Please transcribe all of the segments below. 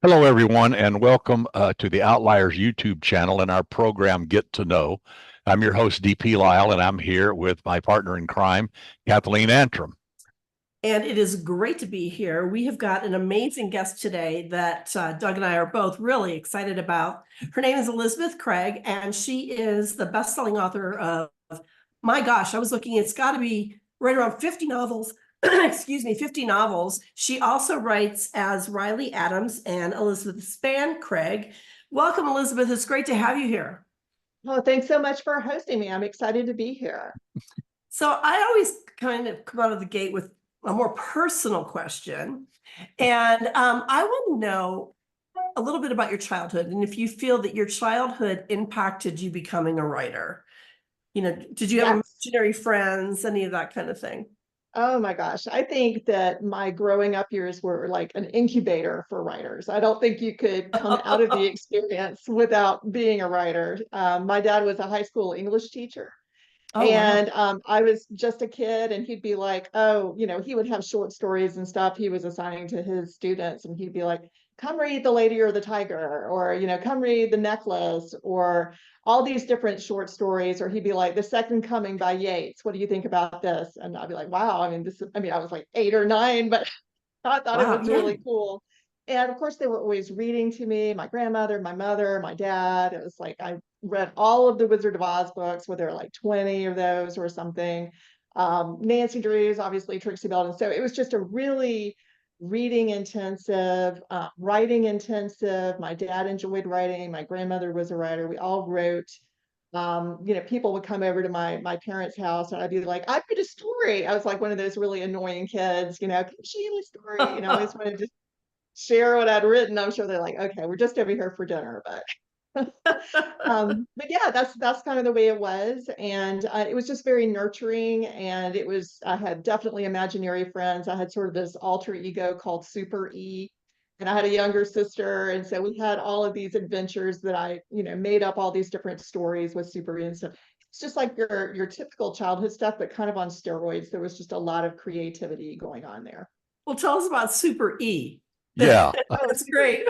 Hello, everyone, and welcome to the Outliers YouTube channel and our program Get to Know. I'm your host, DP Lyle, and I'm here with my partner in crime, Kathleen Antrim. And it is great to be here. We have got an amazing guest today that Doug and I are both really excited about. Her name is Elizabeth Craig, and she is the best-selling author of, my gosh, I was looking, it's got to be right around 50 novels. Excuse me, 50 novels. She also writes as Riley Adams and Elizabeth Span Craig. Welcome, Elizabeth. It's great to have you here. Well, thanks so much for hosting me. I'm excited to be here. So I always kind of come out of the gate with a more personal question. And I want to know a little bit about your childhood and if you feel that your childhood impacted you becoming a writer. Did you have imaginary friends, any of that kind of thing? Oh my gosh. I think that my growing up years were like an incubator for writers. I don't think you could come out of the experience without being a writer. My dad was a high school English teacher. Oh, wow. I was just a kid, and he'd be like, oh, he would have short stories and stuff he was assigning to his students. And he'd be like, come read The Lady or the Tiger, or, come read The Necklace, or all these different short stories. Or he'd be like, The Second Coming by Yeats. What do you think about this? And I'd be like, wow. I was like 8 or 9, but I thought it Wow. was Yeah. really cool. And of course, they were always reading to me, my grandmother, my mother, my dad. It was like I read all of the Wizard of Oz books, where there were like 20 of those or something. Nancy Drews, obviously, Trixie Bell. And so it was just a really reading intensive, writing intensive. My dad enjoyed writing. My grandmother was a writer. We all wrote. People would come over to my parents' house, and I'd be like, I read a story. I was like one of those really annoying kids, come show you a story. I always wanted to share what I'd written. I'm sure they're like, okay, we're just over here for dinner, but yeah, that's kind of the way it was. And it was just very nurturing. And I had definitely imaginary friends. I had sort of this alter ego called Super E, and I had a younger sister. And so we had all of these adventures that I, made up all these different stories with Super E and stuff. It's just like your typical childhood stuff, but kind of on steroids. There was just a lot of creativity going on there. Well, tell us about Super E. Yeah. That's great.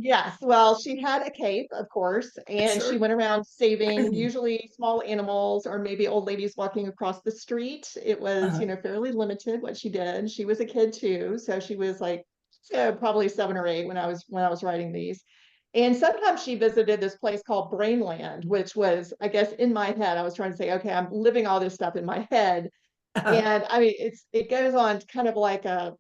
Yes, well, she had a cape, of course, and Sure. she went around saving usually small animals or maybe old ladies walking across the street. It was, fairly limited what she did. She was a kid too, so she was like, probably 7 or 8 when I was writing these. And sometimes she visited this place called Brainland, which was, I guess, in my head. I was trying to say, okay, I'm living all this stuff in my head. And I mean, it goes on kind of like a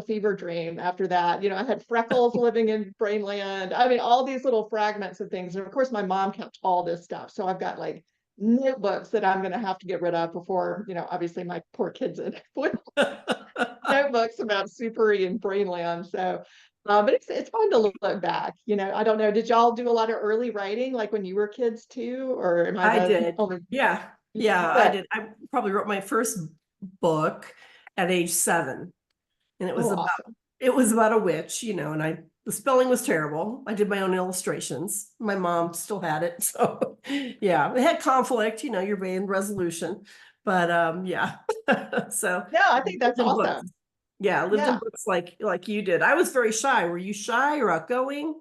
fever dream after that. I had freckles living in Brainland. I mean, all these little fragments of things. And of course, my mom kept all this stuff. So I've got like notebooks that I'm going to have to get rid of before, obviously my poor kids in notebooks about Superi and Brainland. So, but it's fun to look back. I don't know. Did y'all do a lot of early writing, like when you were kids too, or am I I the did. only? Yeah. Yeah, I did. I probably wrote my first book at age 7. And Oh, awesome. it was about a witch, and the spelling was terrible. I did my own illustrations. My mom still had it. So yeah, it had conflict, you're being resolution. But yeah. So No, I think that's lived in books. awesome. Yeah, I lived in Yeah. books like you did. I was very shy. Were you shy or outgoing?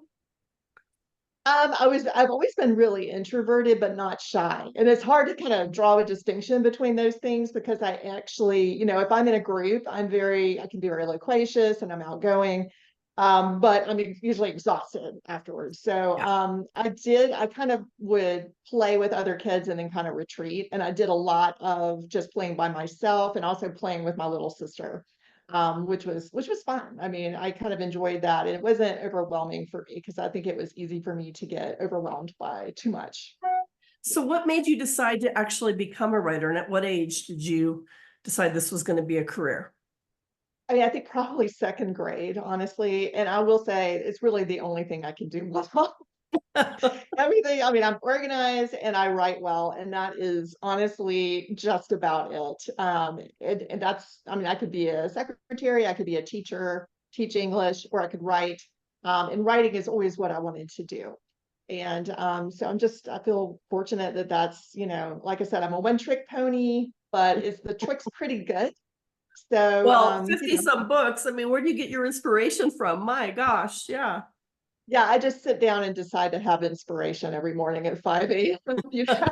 I've always been really introverted, but not shy. And it's hard to kind of draw a distinction between those things because I actually, if I'm in a group, I can be very loquacious and I'm outgoing. But I'm usually exhausted afterwards. So Yeah. I kind of would play with other kids and then kind of retreat. And I did a lot of just playing by myself and also playing with my little sister. Which was fun. I mean, I kind of enjoyed that, and it wasn't overwhelming for me because I think it was easy for me to get overwhelmed by too much. So what made you decide to actually become a writer? And at what age did you decide this was going to be a career? I mean, I think probably second grade, honestly. And I will say it's really the only thing I can do well. Everything, I mean, I'm organized and I write well, and that is honestly just about it. And that's, I mean, I could be a secretary, I could be a teacher, teach English, or I could write. And writing is always what I wanted to do. And so I feel fortunate that that's, like I said, I'm a one trick pony, but the trick's pretty good. So, Well, 50 some books. I mean, where do you get your inspiration from? My gosh. Yeah. yeah, I just sit down and decide to have inspiration every morning at 5 a.m. Yeah.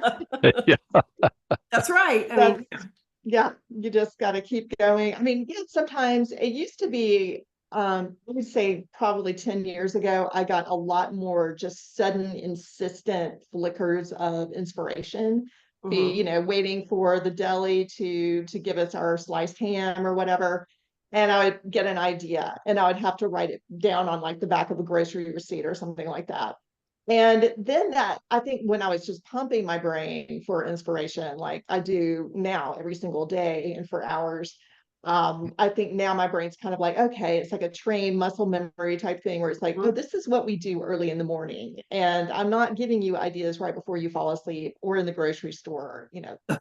That's right. I That's, mean, yeah, you just got to keep going. I mean, yeah, sometimes it used to be, I would say probably 10 years ago, I got a lot more just sudden, insistent flickers of inspiration. mhm. Waiting for the deli to give us our sliced ham or whatever. And I would get an idea and I would have to write it down on like the back of a grocery receipt or something like that. And then that, I think when I was just pumping my brain for inspiration, like I do now every single day and for hours, I think now my brain's kind of like, okay, it's like a trained muscle memory type thing where it's like, oh, this is what we do early in the morning. And I'm not giving you ideas right before you fall asleep or in the grocery store.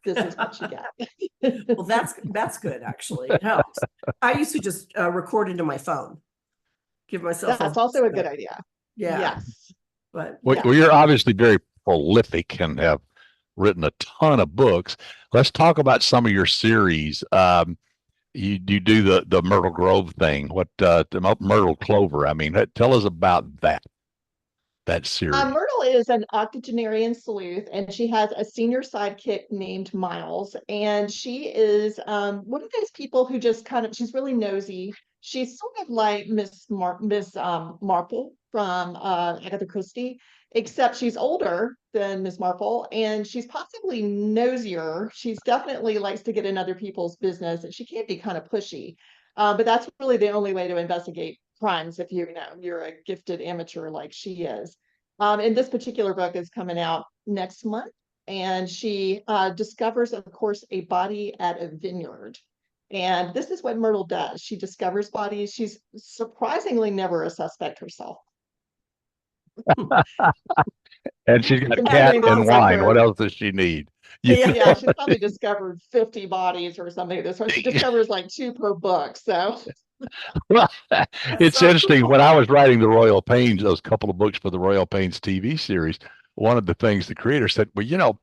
This is what you get. Well, that's good, actually. It helps. I used to just record into my phone, give myself That's also a good idea. Yeah. Yes. But Well, Yeah. you're obviously very prolific and have written a ton of books. Let's talk about some of your series. You do the Myrtle Grove thing. What the Myrtle Clover? I mean, tell us about that series. Myrtle is an octogenarian sleuth, and she has a senior sidekick named Miles. And she is one of those people who just she's really nosy. She's sort of like Miss Marple from Agatha Christie, except she's older than Miss Marple, and she's possibly nosier. She's definitely likes to get in other people's business, and she can be kind of pushy. But that's really the only way to investigate crimes if you're a gifted amateur like she is. And this particular book is coming out next month. And she discovers, of course, a body at a vineyard. And this is what Myrtle does. She discovers bodies. She's surprisingly never a suspect herself. And she's got Some cat things and like wine. her. What else does she need? Yeah, she's probably discovered 50 bodies or something. This one she discovers like 2 per book. So Well, it's so interesting. cool. When I was writing the Royal Pains, those couple of books for the Royal Pains TV series, one of the things the creator said, well,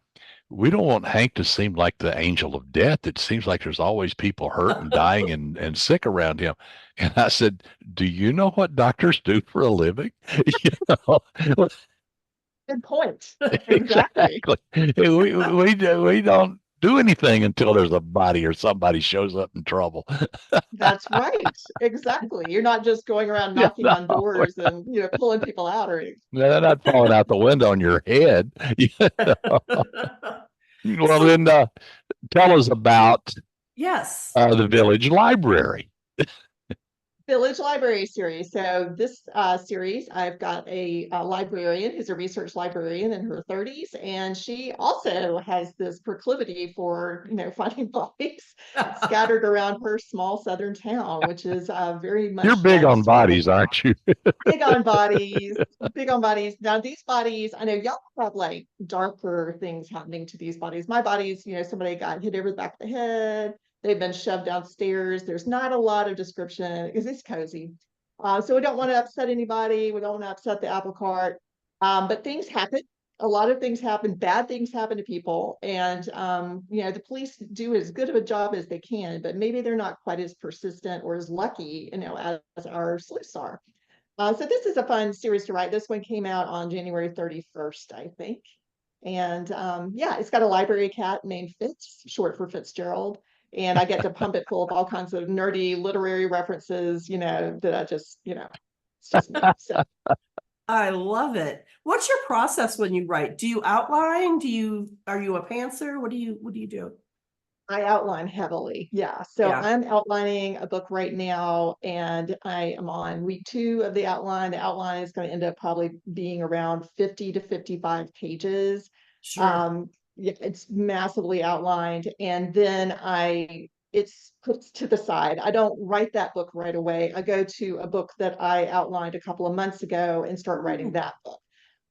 we don't want Hank to seem like the angel of death. It seems like there's always people hurt and dying and sick around him. And I said, do you know what doctors do for a living? You know, good point. Exactly. exactly. We don't do anything until there's a body or somebody shows up in trouble. That's right. Exactly. You're not just going around Yeah, knocking no, on doors and pulling people out or they're not falling out the window on your head. You know? Well, So, then tell us about yes. the village library. Village Library series. So this series, I've got a librarian who's a research librarian in her 30s, and she also has this proclivity for finding bodies scattered around her small southern town, which is very You're much big like on small bodies, aren't you? big on bodies, big on bodies. Now these bodies, I know y'all have like darker things happening to these bodies. My bodies, somebody got hit over the back of the head. They've been shoved downstairs. There's not a lot of description because it's cozy. So we don't want to upset anybody. We don't want to upset the apple cart. But things happen. A lot of things happen. Bad things happen to people. And, the police do as good of a job as they can, but maybe they're not quite as persistent or as lucky, as our sleuths are. So this is a fun series to write. This one came out on January 31st, I think. And yeah, it's got a library cat named Fitz, short for Fitzgerald. And I get to pump it full of all kinds of nerdy literary references, that I just, it's just me. So I love it. What's your process when you write? Do you outline? Are you a pantser? What do you do? I outline heavily. Yeah. So Yeah. I'm outlining a book right now, and I am on week 2 of the outline. The outline is going to end up probably being around 50 to 55 pages. Sure. Yeah, it's massively outlined, and then it's put to the side. I don't write that book right away. I go to a book that I outlined a couple of months ago and start writing that book.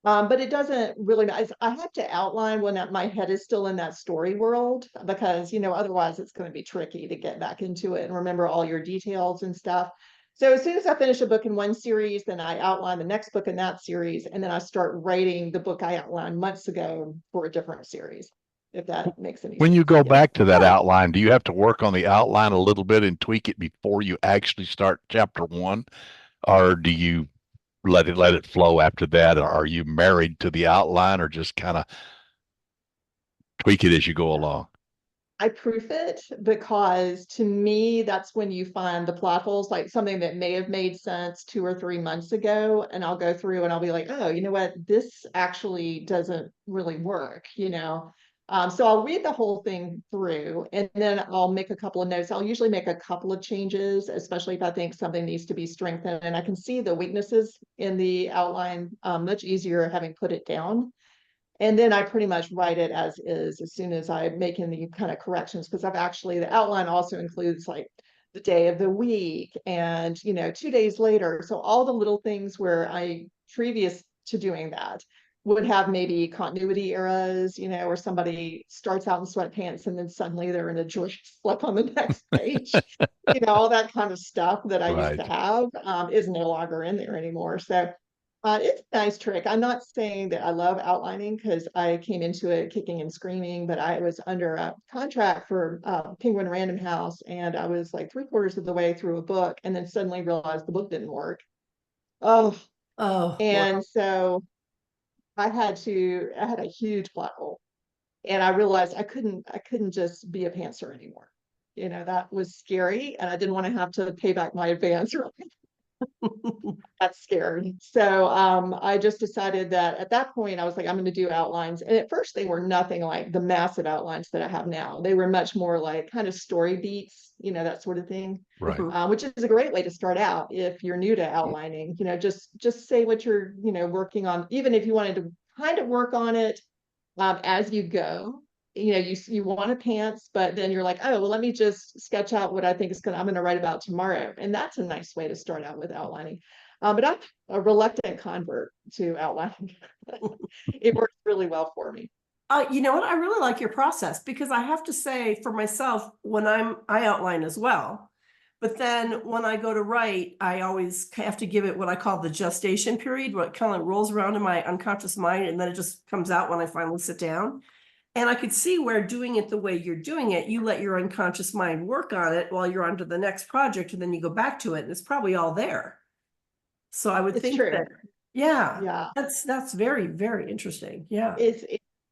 But it doesn't really, I have to outline when my head is still in that story world, because, otherwise it's going to be tricky to get back into it and remember all your details and stuff. So as soon as I finish a book in one series, then I outline the next book in that series, and then I start writing the book I outlined months ago for a different series. if that makes any When sense. you go Yeah. back to that Yeah. outline, do you have to work on the outline a little bit and tweak it before you actually start chapter one? Or do you let it flow after that? Or are you married to the outline or just kind of tweak it as you go along? I proof it because to me, that's when you find the plot holes, like something that may have made sense 2 or 3 months ago. And I'll go through and I'll be like, oh, you know what? This actually doesn't really work, you know? So I'll read the whole thing through and then I'll make a couple of notes. I'll usually make a couple of changes, especially if I think something needs to be strengthened. And I can see the weaknesses in the outline much easier having put it down. And then I pretty much write it as soon as I make any kind of corrections, because I've actually, the outline also includes like the day of the week and, 2 days later. So all the little things where I, previous to doing that, would have maybe continuity errors, where somebody starts out in sweatpants and then suddenly they're in a Georgia slip on the next page. All that kind of stuff that I used to Right. have is no longer in there anymore. So it's a nice trick. I'm not saying that I love outlining because I came into it kicking and screaming, but I was under a contract for Penguin Random House, and I was like 3/4 of the way through a book, and then suddenly realized the book didn't work. Oh, Oh, and well, so I had a huge plot hole, and I realized I couldn't just be a pantser anymore. That was scary, and I didn't want to have to pay back my advance. That's scary. So I just decided that at that point, I was like, I'm going to do outlines. And at first, they were nothing like the massive outlines that I have now. They were much more like kind of story beats, that sort of thing, Right. which is a great way to start out if you're new to outlining. Just say what you're, working on, even if you wanted to kind of work on it as you go. You want a pants, but then you're like, oh, well, let me just sketch out what I think I'm going to write about tomorrow. And that's a nice way to start out with outlining. But I'm a reluctant convert to outlining. It works really well for me. you know what? I really like your process because I have to say for myself, I outline as well. But then when I go to write, I always have to give it what I call the gestation period, where it kind of rolls around in my unconscious mind and then it just comes out when I finally sit down. And I could see where doing it the way you're doing it, you let your unconscious mind work on it while you're on to the next project, and then you go back to it, and it's probably all there. So I would It's think true. that, yeah, Yeah. that's very, very interesting. Yeah.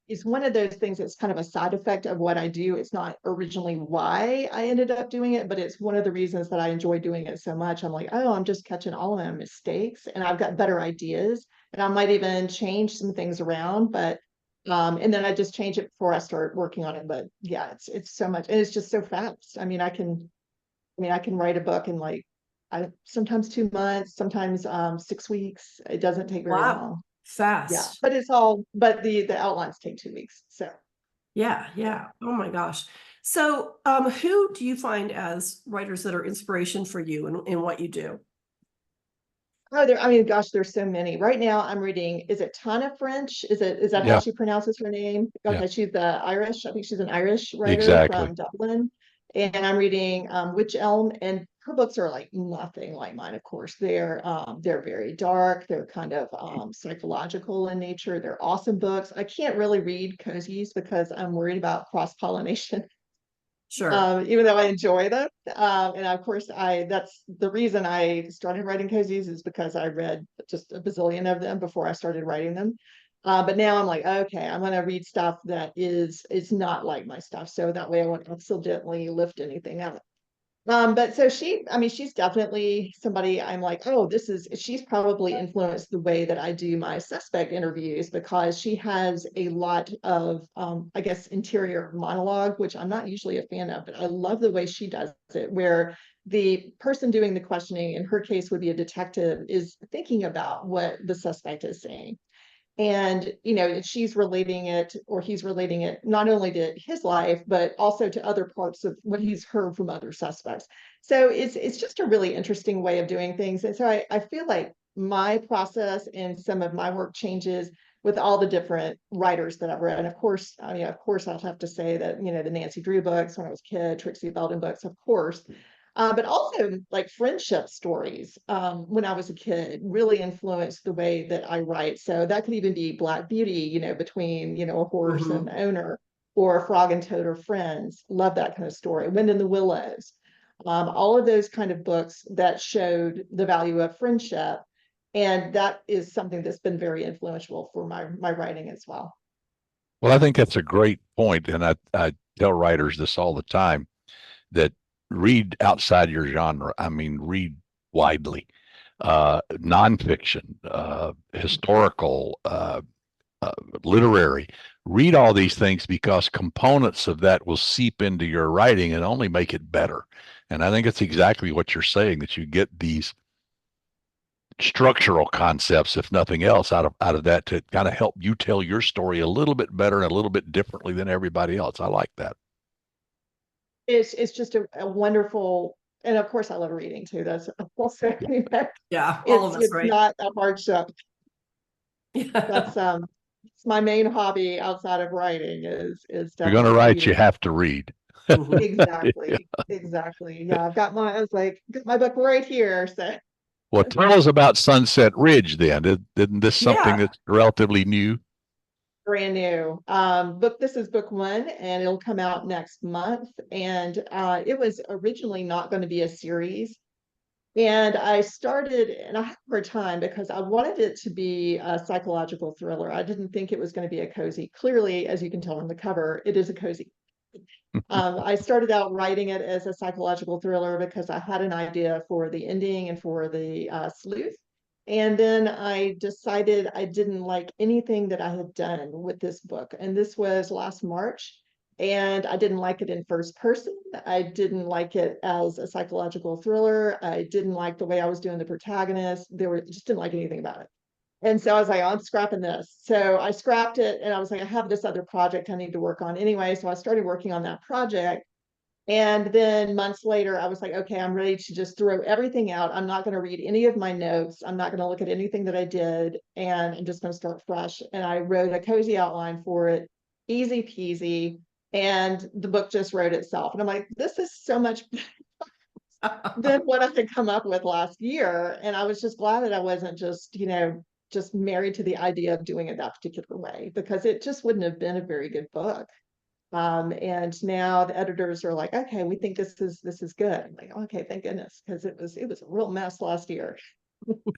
It's one of those things that's kind of a side effect of what I do. It's not originally why I ended up doing it, but it's one of the reasons that I enjoy doing it so much. I'm like, oh, I'm just catching all of my mistakes and I've got better ideas and I might even change some things around, but and then I just change it before I start working on it. But yeah, it's so much and it's just so fast. I mean, I can write a book in like sometimes 2 months, sometimes 6 weeks. It doesn't take very Wow. long. Yeah, Fast. but the outlines take 2 weeks. So Yeah. yeah. Yeah. Oh my gosh. So, who do you find as writers that are inspiration for you in what you do? Oh, I mean, gosh, there's so many. Right now I'm reading, is it Tana French? Is that how Yeah. she pronounces her name? Yeah. Okay, she's the Irish. I think she's an Irish writer Exactly. from Dublin. And I'm reading Witch Elm, and her books are like nothing like mine, of course. They're very dark, they're kind of psychological in nature. They're awesome books. I can't really read cozies because I'm worried about cross-pollination. Sure. Even though I enjoy them. And of course, that's the reason I started writing cozies is because I read just a bazillion of them before I started writing them. But now I'm like, okay, I'm going to read stuff that is not like my stuff. So that way I won't accidentally lift anything out. But so I mean, she's definitely somebody I'm like, oh, she's probably influenced the way that I do my suspect interviews because she has a lot of, I guess, interior monologue, which I'm not usually a fan of, but I love the way she does it, where the person doing the questioning, in her case would be a detective, is thinking about what the suspect is saying. And she's relating it, or he's relating it, not only to his life but also to other parts of what he's heard from other suspects. So it's just a really interesting way of doing things. And so I feel like my process and some of my work changes with all the different writers that I've read. And of course, I'll have to say that the Nancy Drew books when I was a kid, Trixie Belden books, of course, but also like friendship stories when I was a kid really influenced the way that I write. So that could even be Black Beauty, between, a horse and Hmm. the owner, or Frog and Toad are friends. Love that kind of story. Wind in the Willows. All of those kind of books that showed the value of friendship. And that is something that's been very influential for my writing as well. Well, I think that's a great point, and I tell writers this all the time, that read outside your genre. I mean, read widely, nonfiction, historical, literary. Read all these things, because components of that will seep into your writing and only make it better. And I think it's exactly what you're saying, that you get these structural concepts, if nothing else, out of that, to kind of help you tell your story a little bit better and a little bit differently than everybody else. I like that. It's just a wonderful, and of course I love reading too. That's also, Yeah, all of us, it's right? not a hardship. Yeah. That's it's my main hobby outside of writing is If you're going to definitely write, reading. you have to read. Mhm. Exactly. Exactly. Yeah, I was like, got my book right here. So Well, tell us about Sunset Ridge then. Isn't this something Yeah. that's relatively new? brand new. This is book one, and it'll come out next month. And it was originally not going to be a series. And I started, and I had a hard time because I wanted it to be a psychological thriller. I didn't think it was going to be a cozy. Clearly, as you can tell from the cover, it is a cozy. I started out writing it as a psychological thriller because I had an idea for the ending and for the sleuth. And then I decided I didn't like anything that I had done with this book. And this was last March. And I didn't like it in first person. I didn't like it as a psychological thriller. I didn't like the way I was doing the protagonist. Just didn't like anything about it. And so I was like, I'm scrapping this. So I scrapped it, and I was like, I have this other project I need to work on anyway. So I started working on that project. And then months later, I was like, okay, I'm ready to just throw everything out. I'm not going to read any of my notes. I'm not going to look at anything that I did. And I'm just going to start fresh. And I wrote a cozy outline for it, easy peasy. And the book just wrote itself. And I'm like, this is so much than what I had come up with last year. And I was just glad that I wasn't just married to the idea of doing it that particular way, because it just wouldn't have been a very good book. And now the editors are like, okay, we think this is good. I'm like, okay, thank goodness, because it was a real mess last year.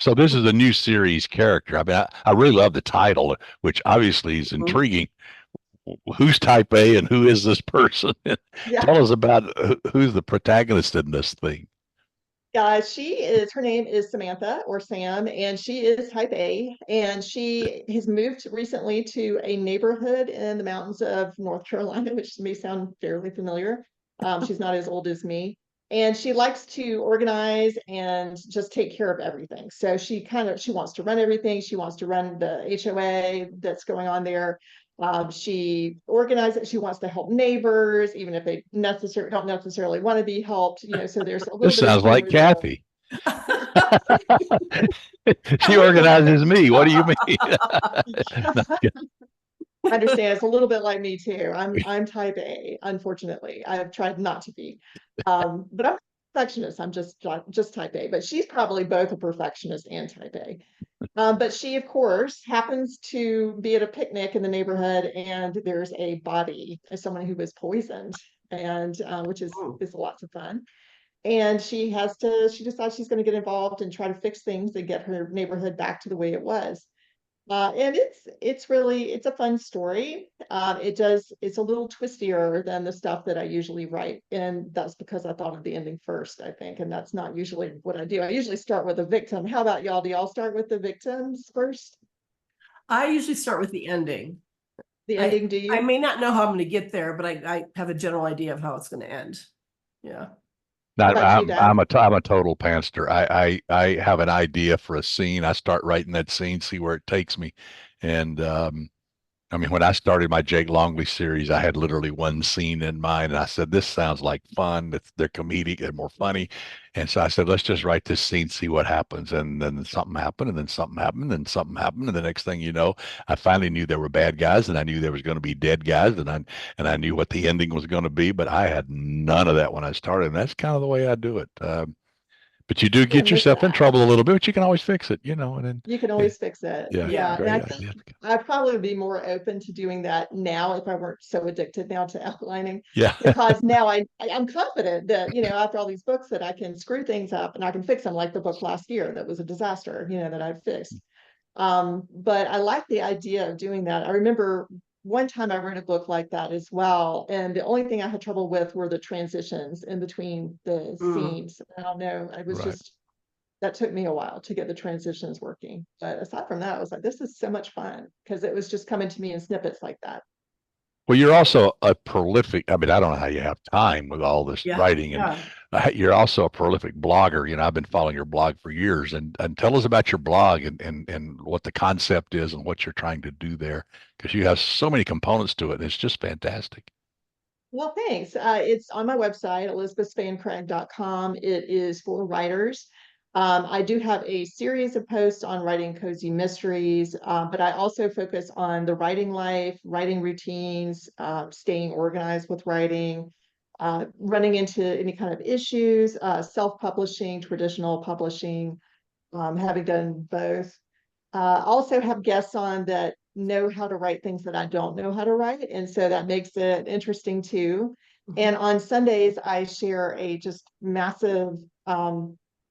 So this is a new series character. I mean, I really love the title, which obviously is Mhm. intriguing. Who's type A and who is this person? Yeah. Tell us about who's the protagonist in this thing. Her name is Samantha, or Sam, and she is type A, and she has moved recently to a neighborhood in the mountains of North Carolina, which may sound fairly familiar. She's not as old as me, and she likes to organize and just take care of everything. So she wants to run everything. She wants to run the HOA that's going on there. She organizes, she wants to help neighbors, even if they don't necessarily want to be helped, so there's a little This bit of sounds like humor there. Kathy. She organizes me. What do you mean? I understand, it's a little bit like me too. I'm type A, unfortunately. I have tried not to be. But I'm a perfectionist. I'm just type A, but she's probably both a perfectionist and type A. But she, of course, happens to be at a picnic in the neighborhood, and there's a body of someone who was poisoned, and which is lots of fun. And she decides she's going to get involved and try to fix things and get her neighborhood back to the way it was. And it's a fun story. It's a little twistier than the stuff that I usually write, and that's because I thought of the ending first, I think, and that's not usually what I do. I usually start with a victim. How about y'all? Do y'all start with the victims first? I usually start with the ending. The ending, do I you? may not know how I'm going to get there, but I have a general idea of how it's going to end. Yeah. How about you, Dad? I'm a total pantser. I have an idea for a scene. I start writing that scene, see where it takes me, and I mean, when I started my Jake Longley series, I had literally one scene in mind, and I said, "This sounds like fun. They're comedic and more funny," and so I said, "Let's just write this scene, see what happens." And then something happened, and then something happened, and then something happened, and the next thing you know, I finally knew there were bad guys, and I knew there was going to be dead guys, and I knew what the ending was going to be, but I had none of that when I started, and that's kind of the way I do it. But you do I get miss yourself in that. trouble a little bit, but you can always fix it, you know, and then, You can yeah, always fix it. yeah, Yeah. And I great think idea. I probably would be more open to doing that now if I weren't so addicted now to outlining, Yeah. because now I'm confident that, after all these books that I can screw things up and I can fix them, like the book last year that was a disaster, that I fixed. But I like the idea of doing that. I remember one time I read a book like that as well, and the only thing I had trouble with were the transitions in between the scenes. I don't know. I was Right. just that took me a while to get the transitions working. But aside from that, I was like, this is so much fun because it was just coming to me in snippets like that. Well, you're also a prolific, I mean, I don't know how you have time with all this Yeah. writing, and Yeah. you're also a prolific blogger. I've been following your blog for years, and tell us about your blog and what the concept is and what you're trying to do there, because you have so many components to it, and it's just fantastic. Well, thanks. It's on my website, elizabethspancraig.com. It is for writers. I do have a series of posts on writing cozy mysteries, but I also focus on the writing life, writing routines, staying organized with writing, running into any kind of issues, self-publishing, traditional publishing, having done both. Also have guests on that know how to write things that I don't know how to write. And so that makes it interesting too. And on Sundays, I share a just massive,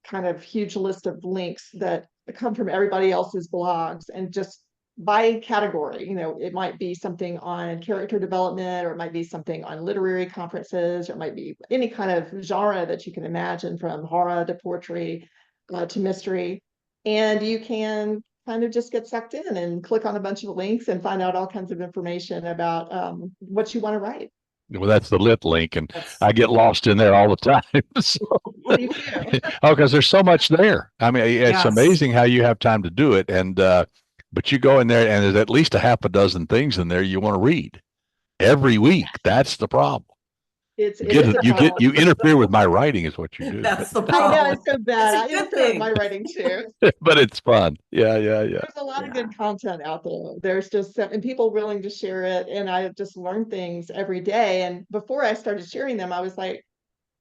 kind of huge list of links that come from everybody else's blogs and just by category. It might be something on character development, or it might be something on literary conferences, or it might be any kind of genre that you can imagine, from horror to poetry, to mystery. And you can kind of just get sucked in and click on a bunch of links and find out all kinds of information about what you want to write. Well, that's the lit link, and That's I get lost in there all the time. So, Me too. oh, because there's so much there. I mean, it's yes. amazing how you have time to do it, and but you go in there, and there's at least a half a dozen things in there you want to read every week. That's the problem. It You get is a you problem. interfere with my writing is what you do, That's the I know problem. it's so It's bad. a I good interfere with my thing. writing too. but it's fun. Yeah, yeah, yeah. There's a lot of Yeah. good content out there. There's just and people willing to share it, and I just learn things every day. And before I started sharing them, I was like,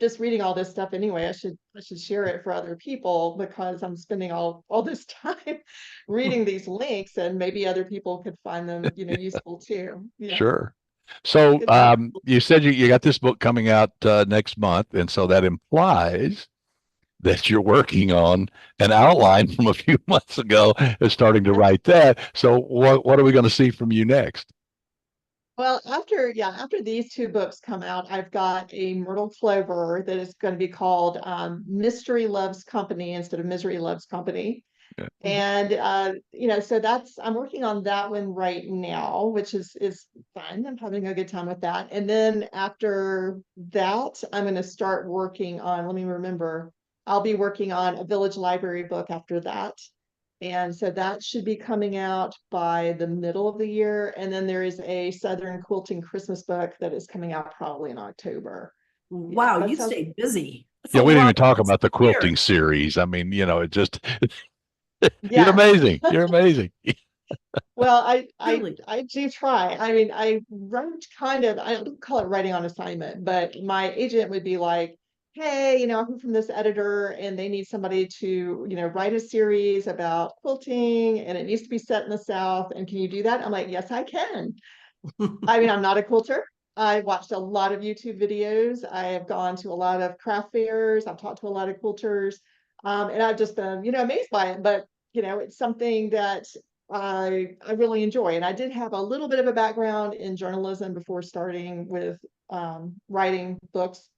just reading all this stuff anyway. I should share it for other people because I'm spending all this time reading these links, and maybe other people could find them, useful too. Yeah, Sure. So good stuff. you said you got this book coming out next month, and so that implies that you're working on an outline from a few months ago and starting to write that. So what are we going to see from you next? Well, after these two books come out, I've got a Myrtle Clover that is going to be called Mystery Loves Company instead of Misery Loves Company. Yeah. And so I'm working on that one right now, which is fun. I'm having a good time with that. And then after that, I'm going to start working on, let me remember, I'll be working on a Village Library book after that. And so that should be coming out by the middle of the year. And then there is a Southern Quilting Christmas book that is coming out probably in October. Yeah, Wow, that you sounds stay busy. That's a Yeah, we didn't lot even of talk books about the a year. quilting series. I mean, it just you're yes. amazing. You're amazing. Well, I Really. I do try. I mean, I wrote I don't call it writing on assignment, but my agent would be like, hey, I'm from this editor and they need somebody to, write a series about quilting and it needs to be set in the South. And can you do that? I'm like, yes, I can. I mean, I'm not a quilter. I watched a lot of YouTube videos. I have gone to a lot of craft fairs. I've talked to a lot of quilters. And I've just been, amazed by it. But, it's something that I really enjoy. And I did have a little bit of a background in journalism before starting with writing books.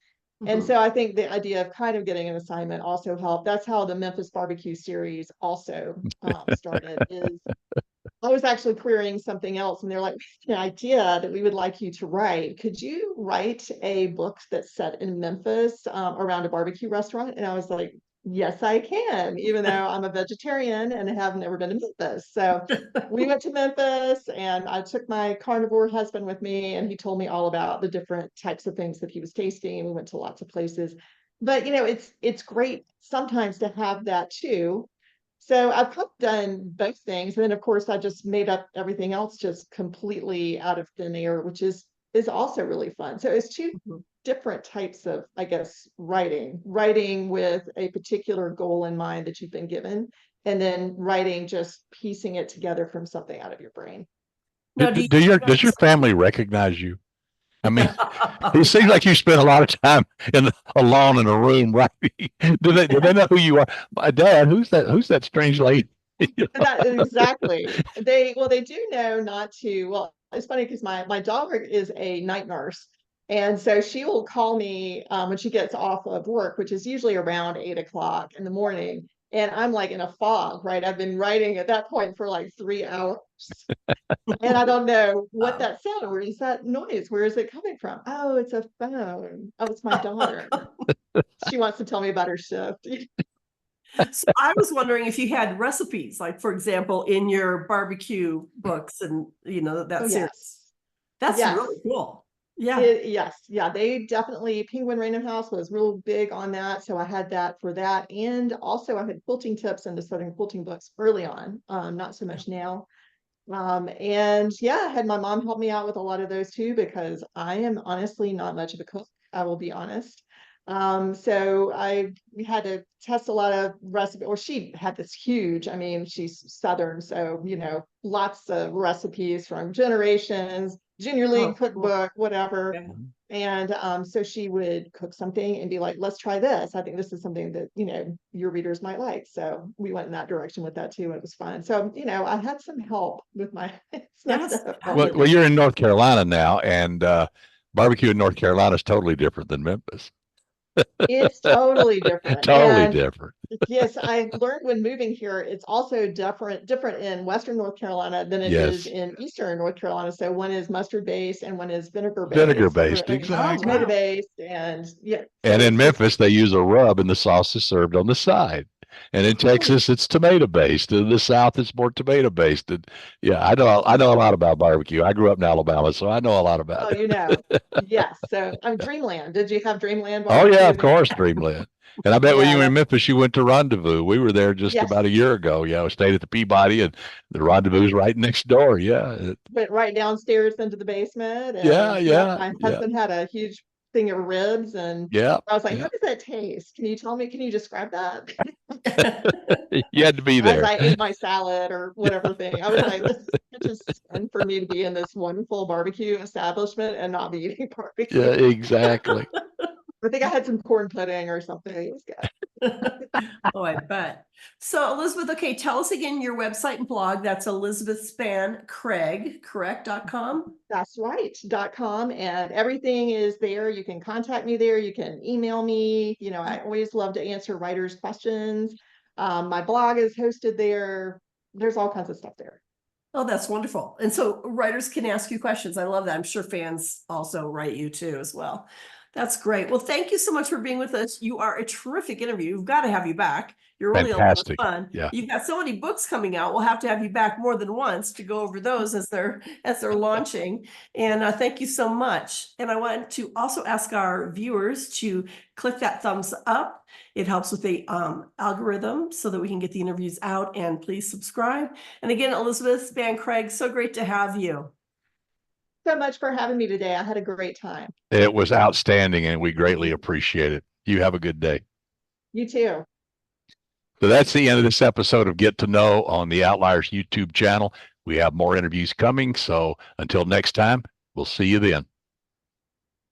And so I think the idea of kind of getting an assignment also helped. That's how the Memphis barbecue series also started, is I was actually querying something else, and they're like, "We have an idea that we would like you to write. Could you write a book that's set in Memphis around a barbecue restaurant?" And I was like, "Yes, I can," even though I'm a vegetarian and have never been to Memphis. So we went to Memphis, and I took my carnivore husband with me, and he told me all about the different types of things that he was tasting. And we went to lots of places. But it's great sometimes to have that too. So I've kind of done both things. And then of course I just made up everything else just completely out of thin air, which is also really fun. So it's two different types of, I guess, writing with a particular goal in mind that you've been given, and then writing, just piecing it together from something out of your brain. Now, Does your family recognize you? I mean, it seems like you spend a lot of time alone in a room writing. Do they know who you are? My dad, who's that strange lady? Exactly. They do know not to. Well, it's funny because my daughter is a night nurse, and so she will call me when she gets off of work, which is usually around 8 o'clock in the morning. And I'm like in a fog, right? I've been writing at that point for like 3 hours. And I don't know what that sound, where is that noise? Where is it coming from? Oh, it's a phone. Oh, it's my daughter. She wants to tell me about her shift. So I was wondering if you had recipes, like for example, in your barbecue books and that series. Yes. That's Yes. really cool. Yeah. Yes. Yeah. They definitely, Penguin Random House was real big on that. So I had that for that. And also I had quilting tips in the Southern quilting books early on, not so much now. And yeah, I had my mom help me out with a lot of those too, because I am honestly not much of a cook, I will be honest. So we had to test a lot of recipes, or she had this huge, I mean, she's Southern, so, lots of recipes from generations, Junior League cookbook, whatever. Yeah. And so she would cook something and be like, let's try this. I think this is something that, your readers might like. So we went in that direction with that too. And it was fun. So, I had some help with my Yes. stuff. Well, you're in North Carolina now, and barbecue in North Carolina is totally different than Memphis. It's totally different. Totally And different. yes, I learned when moving here, it's also different in Western North Carolina than it is Yes. in Eastern North Carolina. So one is mustard based and one is vinegar based. Vinegar based, and exactly. Tomato based, and yeah. And so in it's Memphis, they use a rub, and the sauce is served on the side. And in Texas, it's tomato based. In the South, it's more tomato based. And yeah, I know a lot about barbecue. I grew up in Alabama, so I know a lot about it. Yes. So I'm Dreamland. Did you have Dreamland Oh yeah, barbecue of there? course, Dreamland. And I bet when you were in Memphis, you went to Rendezvous. We were there just Yes. about a year ago. Yeah, we stayed at the Peabody, and the Rendezvous is right next door. Yeah. Went right downstairs into the basement. And Yeah. my husband had a huge thing of ribs, and Yeah. I was like, Yeah. how does that taste? Can you tell me? Can you describe that? You had to be As there. I ate my salad or whatever thing, I was like, this is just fun for me to be in this wonderful barbecue establishment and not be eating barbecue. Yeah, exactly. I think I had some corn pudding or something. It was good. Oh, I bet. So Elizabeth, okay, tell us again your website and blog. That's ElizabethSpanCraig, correct.com? That's right, .com, and everything is there. You can contact me there. You can email me. I always love to answer writers' questions. My blog is hosted there. There's all kinds of stuff there. Oh, that's wonderful. And so writers can ask you questions. I love that. I'm sure fans also write you too as well. That's great. Well, thank you so much for being with us. You are a terrific interview. We've got to have you back. You're really Fantastic. a lot of fun. Yeah. You've got so many books coming out. We'll have to have you back more than once to go over those as they're launching. And thank you so much. And I want to also ask our viewers to click that thumbs up. It helps with the algorithm so that we can get the interviews out. And please subscribe. And again, Elizabeth Span-Craig, so great to have you. So much for having me today. I had a great time. It was outstanding, and we greatly appreciate it. You have a good day. You too. So that's the end of this episode of Get to Know on the Outliers YouTube channel. We have more interviews coming. So until next time, we'll see you then.